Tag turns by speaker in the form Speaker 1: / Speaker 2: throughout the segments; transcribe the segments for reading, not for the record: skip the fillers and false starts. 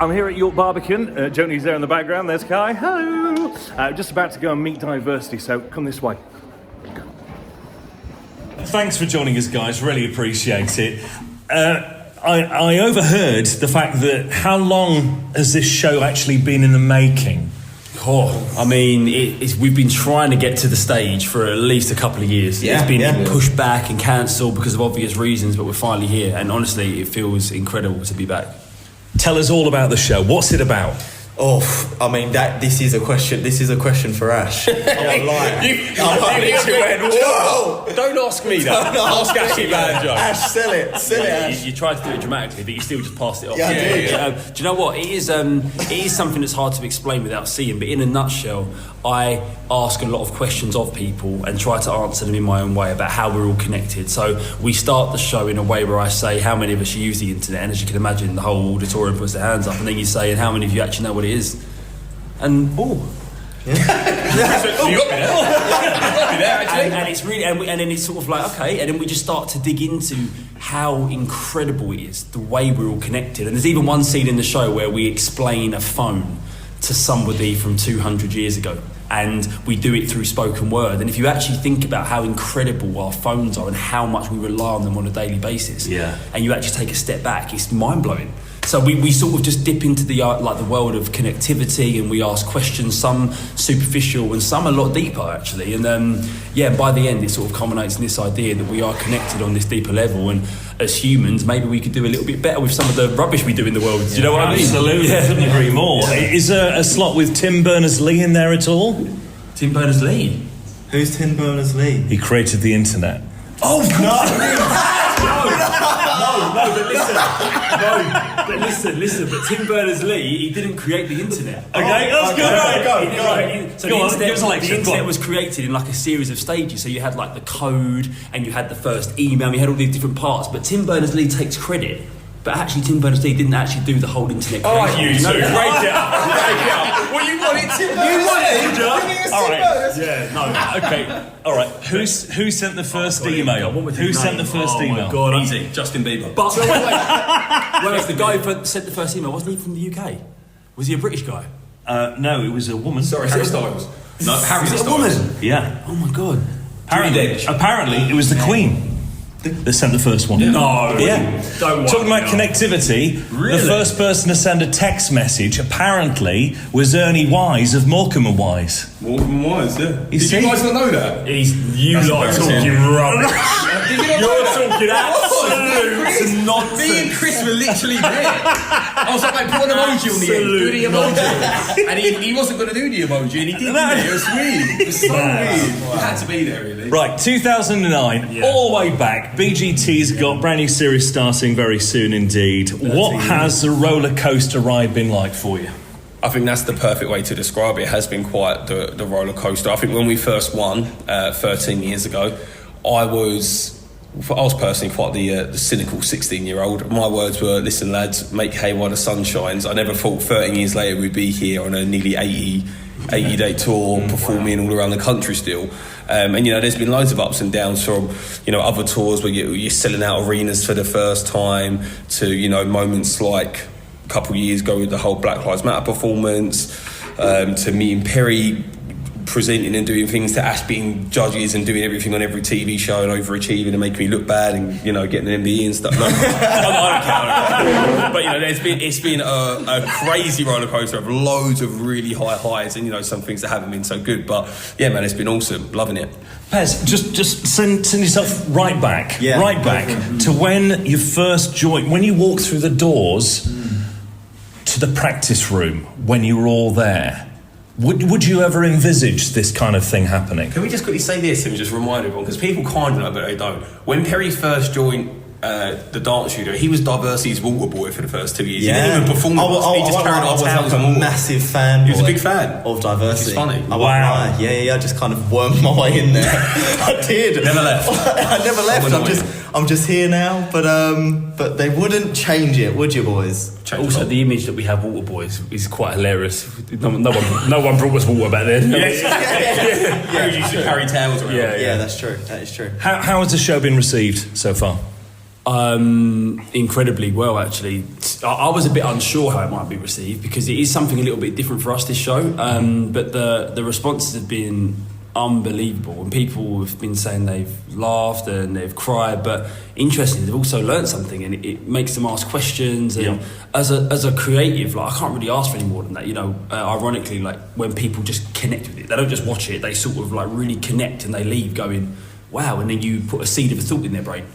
Speaker 1: I'm here at York Barbican. Joni's there in the background. There's Kai. Hello. Just about to go and meet diversity, so come this way.
Speaker 2: Thanks for joining us, guys. Really appreciate it. I overheard the fact that how long has this show actually been in the making?
Speaker 3: I mean, we've been trying to get to the stage for at least a couple of years. It's been pushed back and cancelled because of obvious reasons, but we're finally here. And honestly, it feels incredible to be back.
Speaker 2: Tell us all about the show. What's it about?
Speaker 4: I mean, this is a question. This is a question for Ash. I'm literally went, whoa!
Speaker 3: Don't ask me that. Ask Ashley Banjo.
Speaker 4: Ash, sell it, Ash.
Speaker 3: You tried to do it dramatically, but you still just passed it off.
Speaker 4: Yeah, I did.
Speaker 3: Do you know what? It is something that's hard to explain without seeing. But in a nutshell, I ask a lot of questions of people and try to answer them in my own way about how we're all connected. So we start the show in a way where I say how many of us use the internet, and as you can imagine, the whole auditorium puts their hands up, and then you say, and how many of you actually know what it is? And
Speaker 4: you got me there.
Speaker 3: And it's really, and then it's sort of like, okay, and then we just start to dig into how incredible it is, the way we're all connected. And there's even one scene in the show where we explain a phone to somebody from 200 years ago, and we do it through spoken word. And if you actually think about how incredible our phones are and how much we rely on them on a daily basis, and you actually take a step back, it's mind-blowing. So we sort of just dip into the world of connectivity, and we ask questions, some superficial and some a lot deeper actually. And by the end it sort of culminates in this idea that we are connected on this deeper level, and as humans maybe we could do a little bit better with some of the rubbish we do in the world. Do you know what I mean?
Speaker 2: Absolutely, couldn't agree more. Is there a slot with Tim Berners-Lee in there at all?
Speaker 3: Tim Berners-Lee?
Speaker 4: Who's Tim Berners-Lee?
Speaker 2: He created the internet.
Speaker 3: Oh no! Listen, but Tim Berners-Lee, he didn't create the internet.
Speaker 2: Okay, that's good.
Speaker 3: So the internet was created in like a series of stages. So you had like the code, and you had the first email, and you had all these different parts. But Tim Berners-Lee takes credit. But actually, Tim Berners-Lee didn't actually do the whole internet creation.
Speaker 2: Oh, you two. Break it up.
Speaker 4: Well, you wanted Tim Berners-Lee.
Speaker 2: All right. Yeah, no. Okay. All right. Who sent the first email? Who sent the first email?
Speaker 3: Oh my God.
Speaker 5: Easy. Justin Bieber.
Speaker 3: But whereas the guy who sent the first email, wasn't he from the UK? Was he a British guy?
Speaker 2: No, it was a woman.
Speaker 5: Sorry, Harry Styles. No, Harry
Speaker 3: Styles.
Speaker 5: Was it a woman?
Speaker 2: Yeah.
Speaker 3: Oh my God.
Speaker 2: Apparently, it was the Queen that sent the first one.
Speaker 3: No.
Speaker 2: Yeah. Talking about connectivity,
Speaker 3: Really?
Speaker 2: the first person to send a text message apparently was Ernie Wise of Morecambe and Wise.
Speaker 5: Morecambe and Wise, yeah.
Speaker 2: Did
Speaker 5: you guys not know that?
Speaker 3: You lot talking rubbish. You're talking absolute nonsense.
Speaker 5: Me and Chris were literally there. I was like, put an emoji on the end. Do the emoji. And he wasn't going to do the emoji, and he did. It was weird. It was so weird. You had to be there, really.
Speaker 2: Right, 2009, all the way back. BGT's got brand new series starting very soon indeed. What has the roller coaster ride been like for you?
Speaker 5: I think that's the perfect way to describe it. It has been quite the roller coaster. I think when we first won 13 years ago, I was personally quite the cynical 16-year-old. My words were, listen lads, make hay while the sun shines. I never thought 13 years later we'd be here on a nearly 80-day tour, performing all around the country still. And there's been loads of ups and downs from other tours where you're selling out arenas for the first time to moments like a couple of years ago with the whole Black Lives Matter performance, to me and Perry presenting and doing things, to Ash being judges and doing everything on every TV show and overachieving and making me look bad and getting an MBE and stuff. No, I don't care. But it's been a crazy roller coaster of loads of really high highs and some things that haven't been so good. But yeah, man, it's been awesome. Loving it.
Speaker 2: Pez, just send yourself right back to when you first joined, when you walked through the doors to the practice room, when you were all there. Would you ever envisage this kind of thing happening?
Speaker 5: Can we just quickly say this and just remind everyone, because people kind of know but they don't. When Perry first joined the dance studio, he was Diversity's water boy for the first 2 years. He didn't even perform. He just carried on towels
Speaker 4: I was a massive fan.
Speaker 5: He was a big fan
Speaker 4: of Diversity.
Speaker 5: It's funny.
Speaker 4: Wow. Yeah. I just kind of wormed my way in there. I did.
Speaker 5: Never left.
Speaker 4: I never left. I'm just here now. But they wouldn't change it, would you, boys?
Speaker 3: Also, the image that we have water boys is quite hilarious. No one brought us water back then.
Speaker 5: Yeah. You used to carry towels around.
Speaker 4: Yeah, that's true. That is true.
Speaker 2: How has the show been received so far?
Speaker 3: Incredibly well, actually. I was a bit unsure how it might be received because it is something a little bit different for us, this show. But the responses have been unbelievable, and people have been saying they've laughed and they've cried, but interestingly they've also learned something, and it makes them ask questions. And as a creative, like, I can't really ask for any more than that, you know. Ironically, like, when people just connect with it, they don't just watch it, they sort of like really connect, and they leave going, wow, and then you put a seed of a thought in their brain.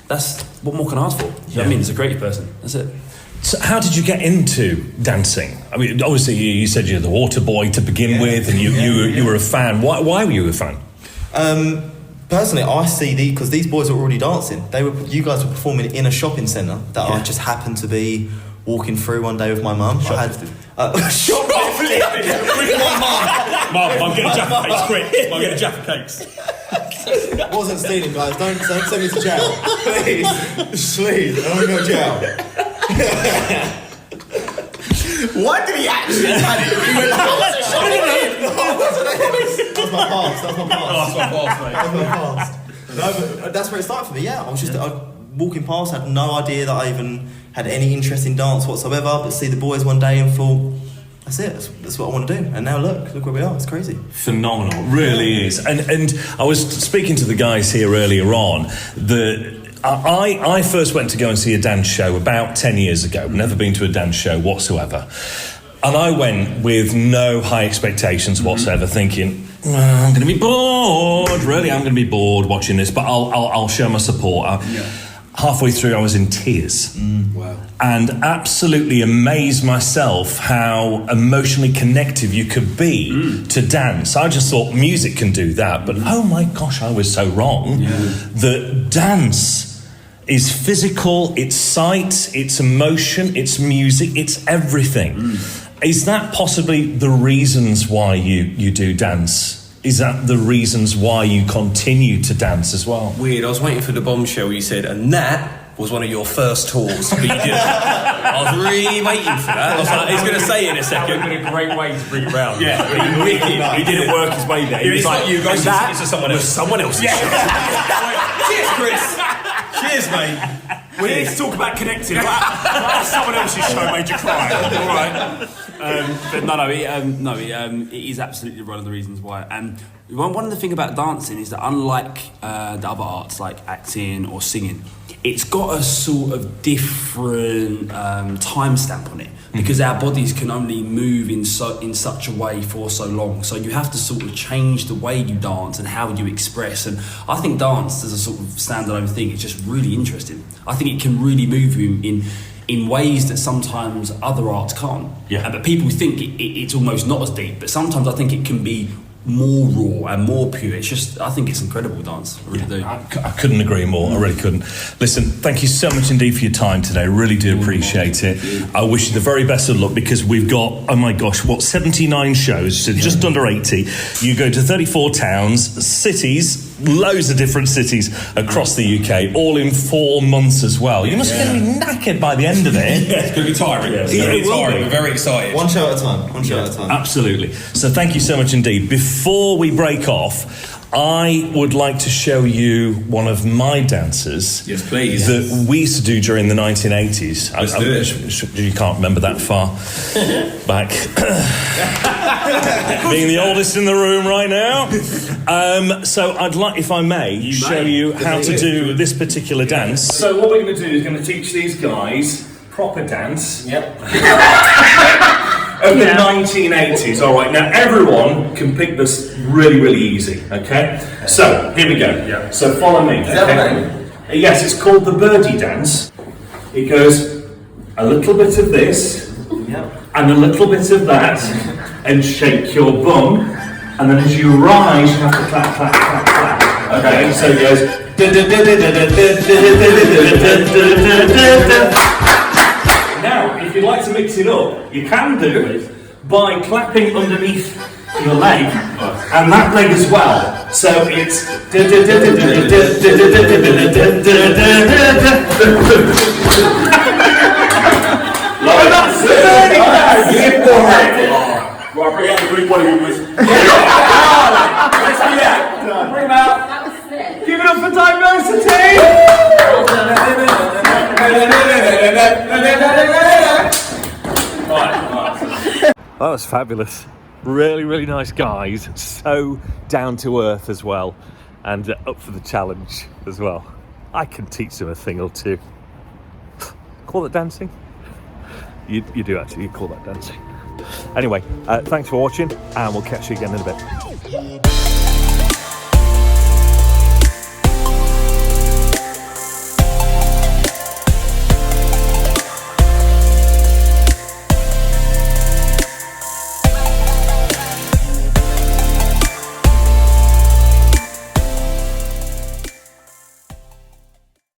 Speaker 3: That's, what more can I ask for? You know what I mean? As a creative person, that's it.
Speaker 2: So how did you get into dancing? I mean, obviously you said you're the water boy to begin with, and you were a fan. Why were you a fan?
Speaker 4: Personally, I see because these boys were already dancing. You guys were performing in a shopping centre that I just happened to be walking through one day with my mum.
Speaker 2: Shoplifting.
Speaker 4: Shoplifting with my mum.
Speaker 2: Mum, I'm getting Jaffa Cakes, quick. I'm getting Jaffa Cakes.
Speaker 4: Wasn't stealing, guys. Don't send me to jail. Please. Please. I don't want to go to jail. Why did he actually had it? He went like, that's my past. That's my past. No, but that's where it started for me, I was just walking past, had no idea that I even had any interest in dance whatsoever, but see the boys one day and thought, that's it, that's what I want to do. And now look where we are, it's crazy.
Speaker 2: Phenomenal, really is. And I was speaking to the guys here earlier on, I first went to go and see a dance show about 10 years ago. Never been to a dance show whatsoever. And I went with no high expectations whatsoever, thinking, I'm going to be bored. Really, I'm going to be bored watching this, but I'll show my support. Halfway through, I was in tears.
Speaker 3: Wow.
Speaker 2: And absolutely amazed myself how emotionally connected you could be to dance. I just thought music can do that, but oh my gosh, I was so wrong. That dance is physical, it's sight, it's emotion, it's music, it's everything. Is that possibly the reasons why you do dance? Is that the reasons why you continue to dance as well?
Speaker 5: Weird, I was waiting for the bombshell you said, and that was one of your first tours, but you didn't. I was really waiting for that. I was like, he's going to say it in a second.
Speaker 3: That would have been a great way to bring it round.
Speaker 5: Wicked.
Speaker 3: He didn't work his way there.
Speaker 5: He was like, you guys,
Speaker 3: that
Speaker 5: it's someone else.
Speaker 3: Someone else's show.
Speaker 5: Cheers, Chris. Cheers, mate.
Speaker 3: We need to talk about connecting. Someone else's show made you cry. All right. But it is absolutely one of the reasons why. And one of the things about dancing is that unlike the other arts like acting or singing, it's got a sort of different timestamp on it, because our bodies can only move in such a way for so long. So you have to sort of change the way you dance and how you express. And I think dance as a sort of standalone thing is just really interesting. I think it can really move you in ways that sometimes other arts can't. But people think it's almost not as deep, but sometimes I think it can be more raw and more pure. It's just, I think it's incredible dance. I really do.
Speaker 2: I couldn't agree more. I really couldn't. Listen, thank you so much indeed for your time today. Really do appreciate it. I wish you the very best of luck, because we've got, 79 shows, so just under 80. You go to 34 towns, cities, loads of different cities across the UK, all in 4 months as well. You must be going to be knackered by the end of it.
Speaker 5: It's going to be tiring. It's going to be tiring. We're very excited.
Speaker 4: One show at a time.
Speaker 2: Absolutely. So thank you so much indeed. Before we break off, I would like to show you one of my dances.
Speaker 5: Yes, please.
Speaker 2: That we used to do during the 1980s.
Speaker 5: Let's do it.
Speaker 2: You can't remember that far back. Being the oldest in the room right now. So I'd like, if I may, show you how to do this particular dance.
Speaker 1: So what we're going to do is going to teach these guys proper dance. Of the 1980s. All right, now everyone can pick this really, really easy, okay? So, here we go. So follow me, okay? Yes, it's called the birdie dance. It goes a little bit of this, and a little bit of that, and shake your bum, and then as you rise, you have to clap, clap, clap, clap. Okay, so it goes... Now, if you'd like to mix it up, you can do by clapping underneath your leg and that leg as well. So it's right, bring out the Greek one of you. Let's do that. Bring him out. Give it up for diversity.
Speaker 2: That was fabulous. Really, really nice guys. So down to earth as well, and up for the challenge as well. I can teach them a thing or two. Call it dancing? You do actually, you call that dancing. Anyway, thanks for watching, and we'll catch you again in a bit.